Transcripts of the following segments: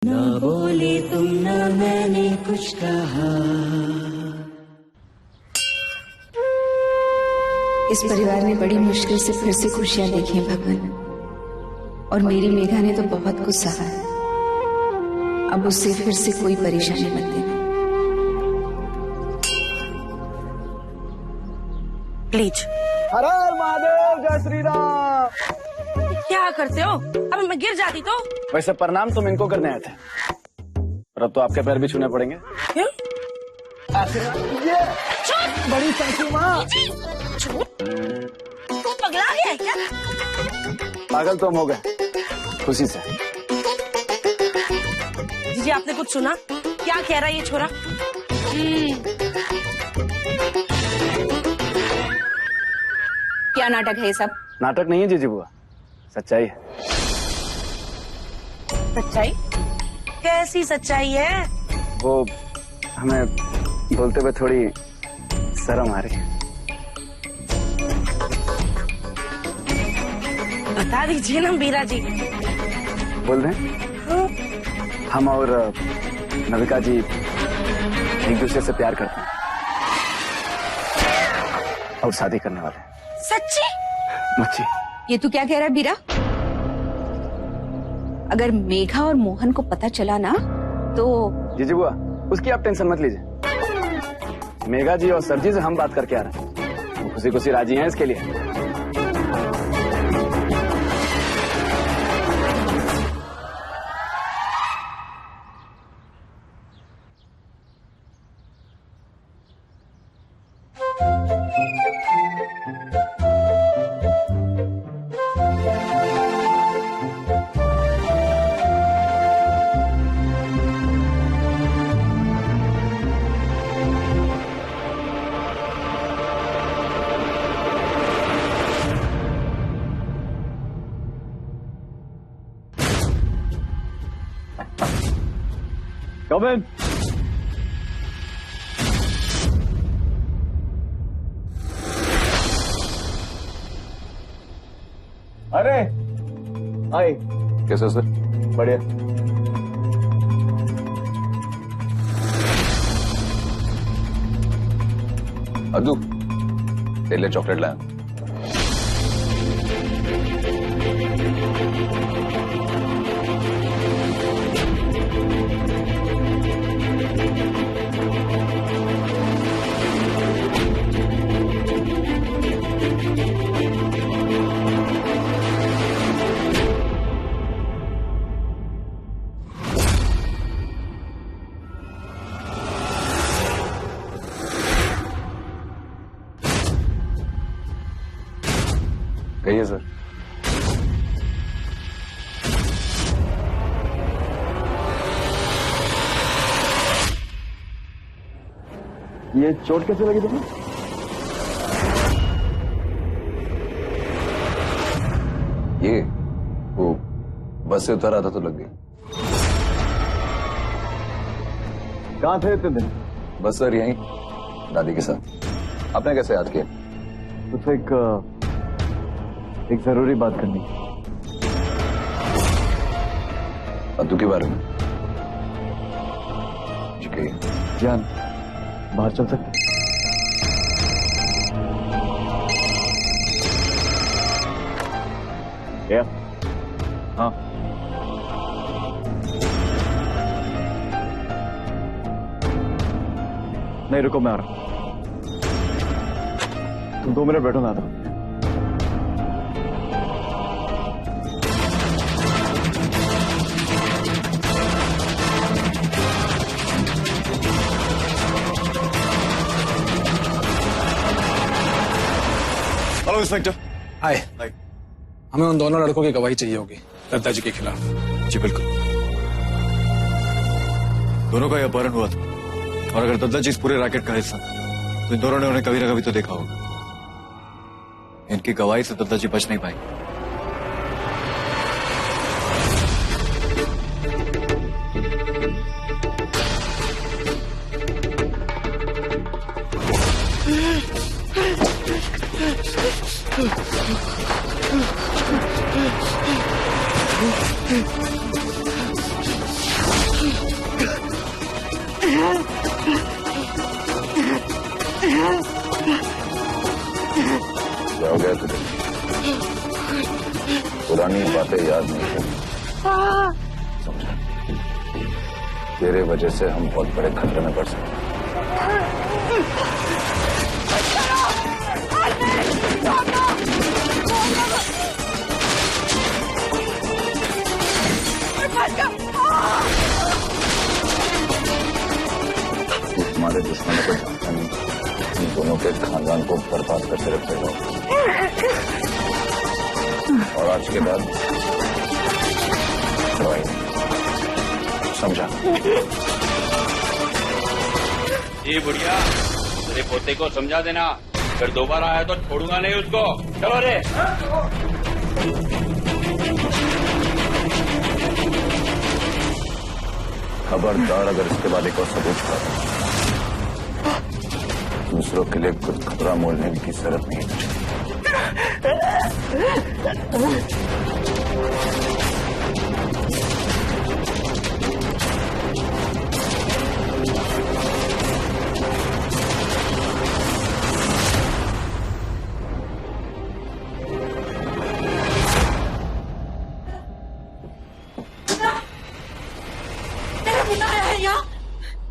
ना बोले तुम ना मैंने कुछ कहा। इस परिवार ने बड़ी मुश्किल से फिर से खुशियां देखी हैं भगवान, और मेरी मेघा ने तो बहुत कुछ सहा है। अब उससे फिर से कोई परेशानी मत देना प्लीज। हर हर महादेव, जय श्री राम। क्या करते हो? अब मैं गिर जाती तो? वैसे प्रणाम तुम इनको करने आए थे, और अब तो आपके पैर भी छूने पड़ेंगे। क्यों? ये बड़ी चाची माँ। तू पगला गया है क्या? पागल तो हम हो गए खुशी से। जी आपने कुछ सुना? क्या कह रहा है ये छोरा? क्या नाटक है ये सब? नाटक नहीं है जीजी बुआ, सच्चाई है। सच्चाई? कैसी सच्चाई है? वो हमें बोलते हुए थोड़ी शर्म आ रही है। बता दीजिए ना मीरा जी। बोल दें? हम और नविका जी एक दूसरे से प्यार करते हैं और शादी करने वाले हैं। सच्ची? मच्छी, ये तू क्या कह रहा है बीरा? अगर मेघा और मोहन को पता चला ना तो जीजी बुआ उसकी आप टेंशन मत लीजिए। मेघा जी और सर जी से हम बात करके आ रहे हैं, वो खुशी खुशी राजी हैं इसके लिए। Come in. अरे हाय, कैसा सर? बढ़िया। अद्दू, तेरे लिए चॉकलेट लाया। कहिए सर। ये चोट कैसे लगी तुम्हें? ये वो बस से उतर रहा था तो लग गई। कहाँ थे इतने दिन? बस सर यहीं दादी के साथ। आपने कैसे याद किया? तुझसे एक जरूरी बात करनी। अद्दू के बारे में? जी कहिए। जान, बाहर चल सकते? क्या? हाँ। नहीं रुको, मैं आ रहा हूं। तुम 2 मिनट बैठो, मैं आता हूं। Hello inspector. हाय। हमें उन दोनों लड़कों की गवाही चाहिए होगी दत्ता जी के खिलाफ। जी बिल्कुल। दोनों का ही अपहरण हुआ था, और अगर दत्ता जी इस पूरे रैकेट का हिस्सा तो इन दोनों ने उन्हें कभी ना कभी तो देखा होगा। इनकी गवाही से दत्ता जी बच नहीं पाएंगे। क्या हो गया तुझे? पुरानी बातें याद नहीं करती, समझा? तेरे वजह से हम बहुत बड़े खतरे में पड़ सकते हैं। तू तुम्हारे दुश्मनों को जानता नहीं, इन दोनों के खानदान को बर्बाद करते रखेगा। और आज के बाद दवाई, समझा? जी बुढ़िया, मेरे पोते को समझा देना, अगर दोबारा आया तो छोड़ूंगा नहीं उसको। चलो रे। खबरदार अगर इसके बाद एक और सबूत पाया, दूसरों के लिए खुद खतरा मोलने की जरूरत नहीं है।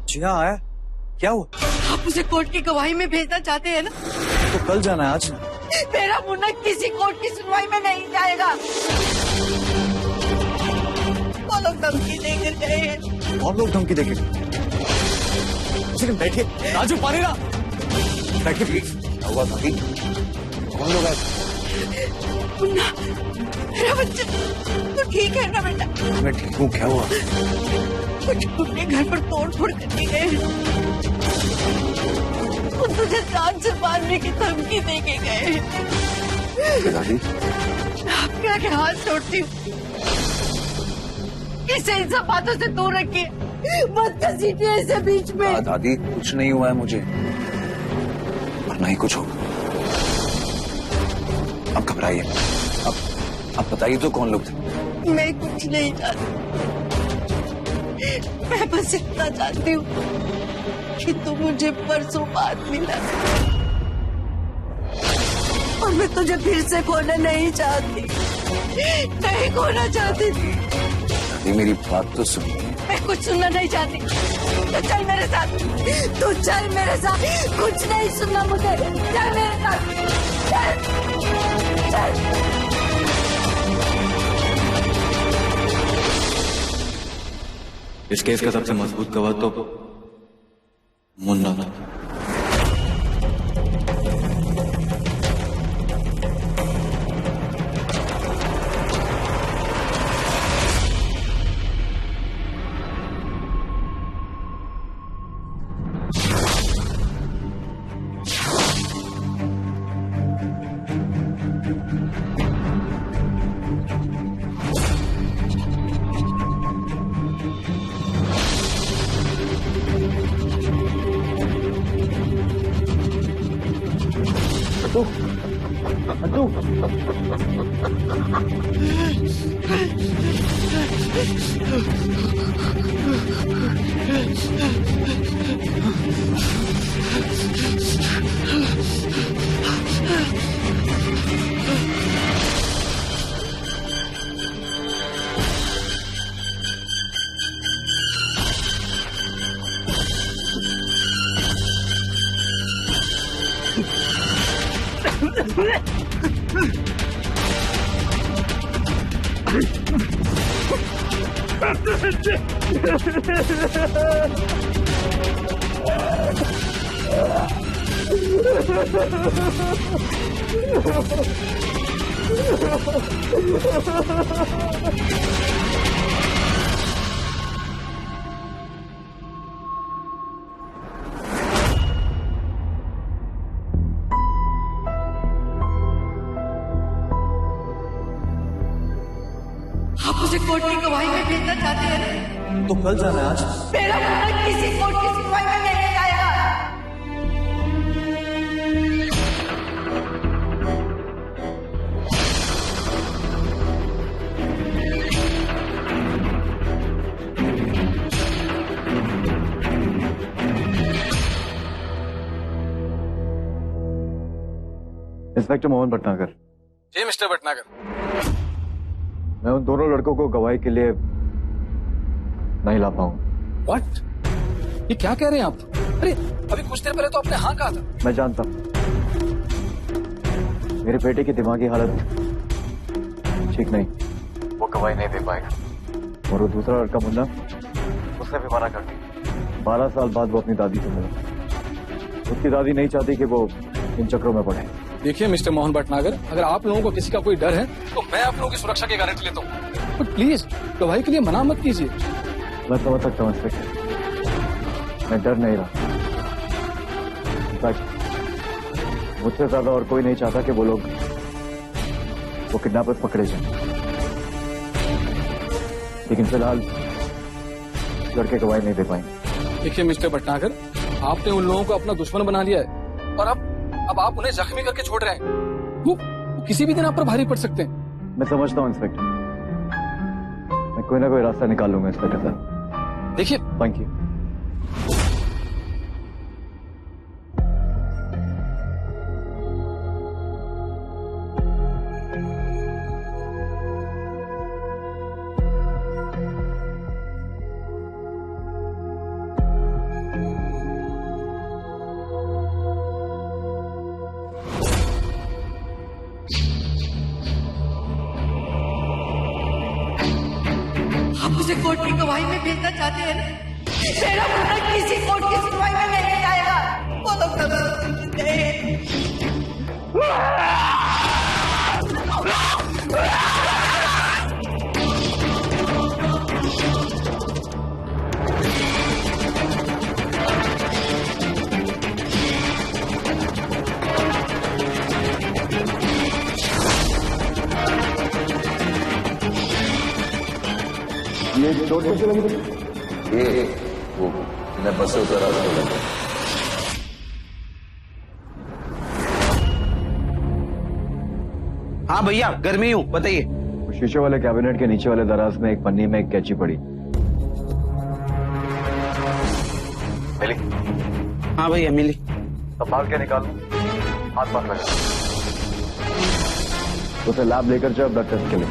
जी हाँ आया, क्या हुआ? आप उसे कोर्ट की गवाही में भेजना चाहते हैं ना? तो कल जाना है, आज ना। मेरा मुन्ना किसी कोर्ट की सुनवाई में नहीं जाएगा। वो लोग धमकी देकर गए हैं। और लोग धमकी देके? बैठिए, राजू पानी ना। बैठिए प्लीज। क्या हुआ भाभी? कौन लोग आए? मुन्ना, मेरा बच्चा, तू ठीक है ना बेटा? मैं ठीक हूँ, क्या हुआ? कुछ अपने घर पर तोड़ फोड़ करके गए। वो तुझे जान से मारने की धमकी दे के गए। दादी, आपके आगे हाथ जोड़ती हूँ, इसे इन सब बातों से दूर रखिए, मत घसीटिए इसे बीच में। दादी कुछ नहीं हुआ है मुझे, और ना ही कुछ होगा। अब घबराइए, अब बताइए तो कौन लोग थे? मैं कुछ नहीं जानती, मैं बस इतना जानती हूँ कि तू मुझे परसों बाद मिला और मैं तुझे फिर से खोना नहीं चाहती, नहीं खोना चाहती थी। दादी मेरी बात तो सुनिए। मैं कुछ सुनना नहीं चाहती, तो चल मेरे साथ, तू चल मेरे साथ, कुछ नहीं सुनना मुझे, चल मेरे साथ, चल, चल। इस केस का सबसे मजबूत गवाह तो मुन्ना था। आप उसे कोर्ट की गवाही में भेजना चाहते हैं? तो कल जाना है, आज। मेरा मुन्ना किसी कोर्ट की सुनवाई में नहीं जाएगा। इंस्पेक्टर मोहन भटनागर, जी मिस्टर भटनागर। मैं उन दोनों लड़कों को गवाही के लिए नहीं ला पाऊंगा। व्हाट? ये क्या कह रहे हैं आप? अरे अभी कुछ देर पहले तो आपने हाँ कहा था। मैं जानता हूं मेरे बेटे की दिमागी हालत ठीक नहीं, वो गवाही नहीं दे पाएगा। और वो दूसरा लड़का मुन्ना, उसने भी मना कर दिया। 12 साल बाद वो अपनी दादी से मिला। उसकी दादी नहीं चाहती कि वो इन चक्रों में पड़े। देखिए मिस्टर मोहन भटनागर, अगर आप लोगों को किसी का कोई डर है तो मैं आप लोगों की सुरक्षा की गारंटी लेता हूँ, बट प्लीज गवाही के लिए मना मत कीजिए। मैं समझ सकता हूँ इंस्पेक्टर, मैं डर नहीं रहा। इनफैक्ट मुझसे ज्यादा और कोई नहीं चाहता कि वो लोग, वो किडनैपर्स पकड़े जाएं। लेकिन फिलहाल लड़के गवाही नहीं दे पाएंगे। देखिए मिस्टर भटनागर, आपने उन लोगों को अपना दुश्मन बना लिया है और अब आप उन्हें जख्मी करके छोड़ रहे हैं। वो किसी भी दिन आप पर भारी पड़ सकते हैं। मैं समझता हूँ इंस्पेक्टर, मैं कोई ना कोई रास्ता निकाल लूंगा इंस्पेक्टर साहब। देखिए थैंक यू। आप मुझे कोर्ट की गवाही में भेजना चाहते हैं ना? मेरा मुन्ना किसी कोर्ट की सुनवाई में नहीं जाएगा। वो तो कभी ये चोट कैसे लगी थी? ये वो मैं बस से उतर रहा था। हाँ भैया, घर में ही हूँ, बताइए। शीशे वाले कैबिनेट के नीचे वाले दराज में एक पन्नी में एक कैंची पड़ी मिली। हाँ भैया मिली। संभाल के निकालो, हाथ बांध लगा। उसे लैब लेकर जाओ ब्लड टेस्ट के लिए।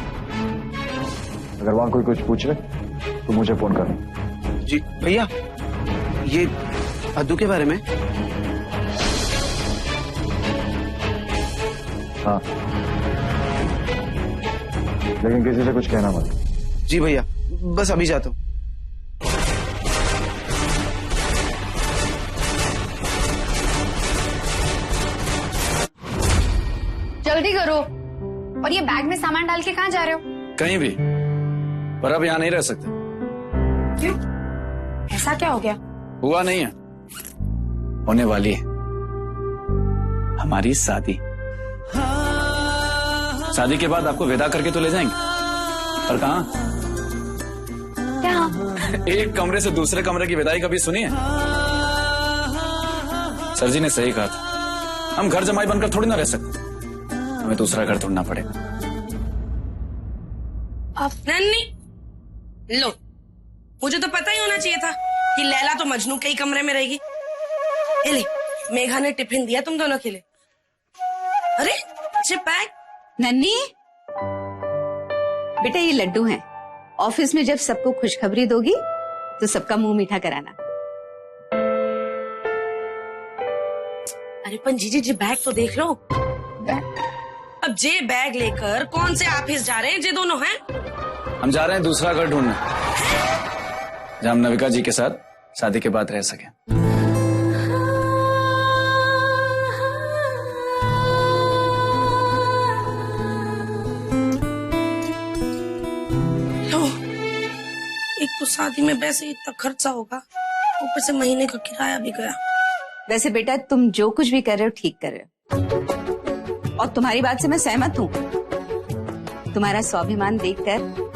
अगर वहां कोई कुछ पूछे तो मुझे फोन करना। जी भैया, ये अद्दू के बारे में? हाँ, लेकिन किसी से कुछ कहना मत। जी भैया, बस अभी जाता हूँ। जल्दी करो। और ये बैग में सामान डाल के कहाँ जा रहे हो? कहीं भी, पर अब यहाँ नहीं रह सकते। क्यों? ऐसा क्या हो गया? हुआ नहीं है, होने वाली है हमारी शादी। शादी के बाद आपको विदा करके तो ले जाएंगे, पर कहाँ? क्या? एक कमरे से दूसरे कमरे की विदाई कभी सुनी है? सर जी ने सही कहा था, हम घर जमाई बनकर थोड़ी ना रह सकते, हमें दूसरा घर ढूंढना पड़ेगा। नन्नी लो, मुझे तो पता ही होना चाहिए था कि लैला तो मजनू के ही कमरे में रहेगी। ए ले, मेघा ने टिफिन दिया तुम दोनों के लिए। अरे अच्छे बैग। नन्नी, बेटा ये लड्डू हैं। ऑफिस में जब सबको खुशखबरी दोगी तो सबका मुंह मीठा कराना। अरे पंजीजी जी बैग तो देख लो। अब जे बैग लेकर कौन से ऑफिस जा रहे हैं? जे दोनों हैं। हम जा रहे हैं दूसरा घर ढूंढने, जहां हम नविका जी के साथ शादी के बाद रह सकें। लो, एक तो शादी में वैसे ही इतना खर्चा होगा, ऊपर से महीने का किराया भी गया। वैसे बेटा तुम जो कुछ भी कर रहे हो ठीक कर रहे हो, और तुम्हारी बात से मैं सहमत हूँ। तुम्हारा स्वाभिमान देखकर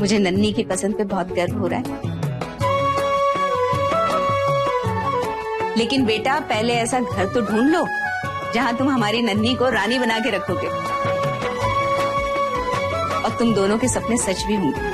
मुझे नन्नी की पसंद पे बहुत गर्व हो रहा है। लेकिन बेटा पहले ऐसा घर तो ढूंढ लो जहां तुम हमारी नन्नी को रानी बना के रखोगे और तुम दोनों के सपने सच भी होंगे।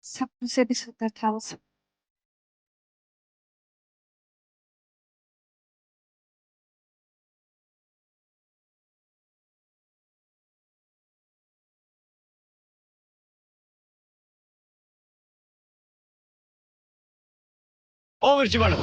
सपनों से भी सुंदर था वो सब। ओ मिर्ची मैडम,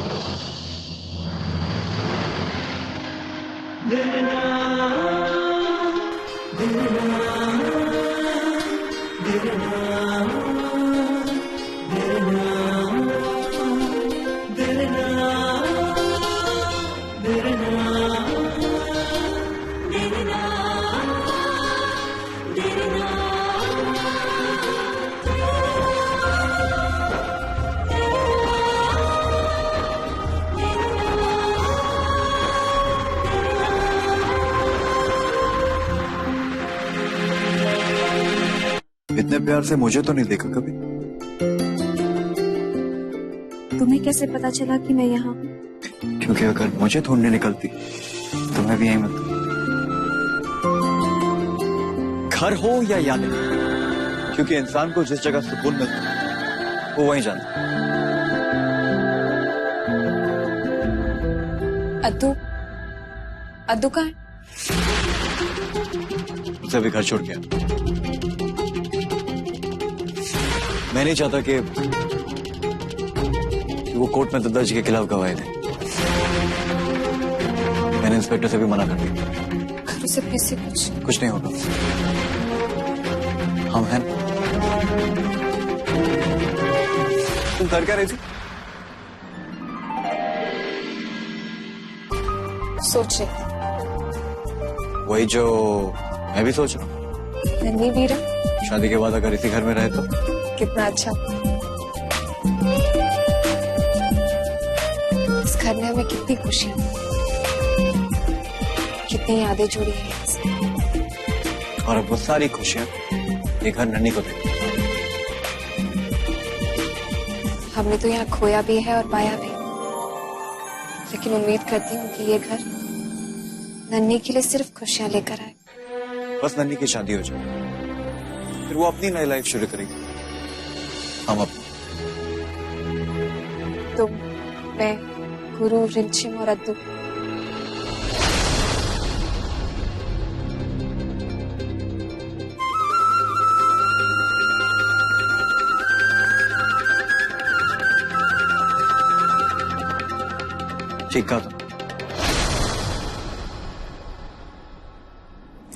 इतने प्यार से मुझे तो नहीं देखा कभी। तुम्हें कैसे पता चला कि मैं यहाँ? क्योंकि अगर मुझे ढूंढने निकलती तो मैं भी यहीं मिलता। घर हो या याद, क्योंकि इंसान को जिस जगह सुकून मिलता है वो वहीं जाता। अद्दू, अद्दू कहाँ है? उसे भी घर छोड़ गया। मैं नहीं चाहता कि वो कोर्ट में दादाजी के खिलाफ गवाही दे। मैंने इंस्पेक्टर से भी मना कर दिया। अगर उसे फिर से कुछ नहीं होगा। हम हैं। तुम कर क्या रही थी? सोच रही थी। वही जो मैं भी सोच रहा हूँ। नन्ही वीरा, शादी के बाद अगर इसी घर में रहे तो कितना अच्छा। इस घर में हमें कितनी खुशियां, कितनी यादें जुड़ी हैं इससे। और अब वो सारी खुशियां ये घर नन्ही को दे। हमने तो यहाँ खोया भी है और पाया भी, लेकिन उम्मीद करती हूँ कि ये घर नन्ही के लिए सिर्फ खुशियां लेकर आए। बस नन्ही की शादी हो जाए, फिर वो अपनी नई लाइफ शुरू करेगी। हम अपनी। तुम, मैं, गुरु, रिमझिम और अद्दू। ठीक कहा तुम।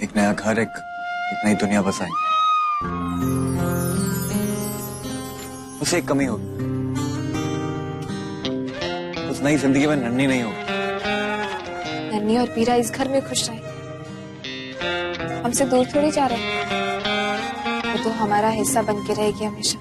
एक नया घर, एक नई दुनिया बसाएं। उसे एक कमी होगी, उस नई जिंदगी में नन्ही नहीं होगी। नन्ही और वीरा इस घर में खुश रहे, हमसे दूर थोड़ी जा रहे। वो तो हमारा हिस्सा बन के रहेगी हमेशा।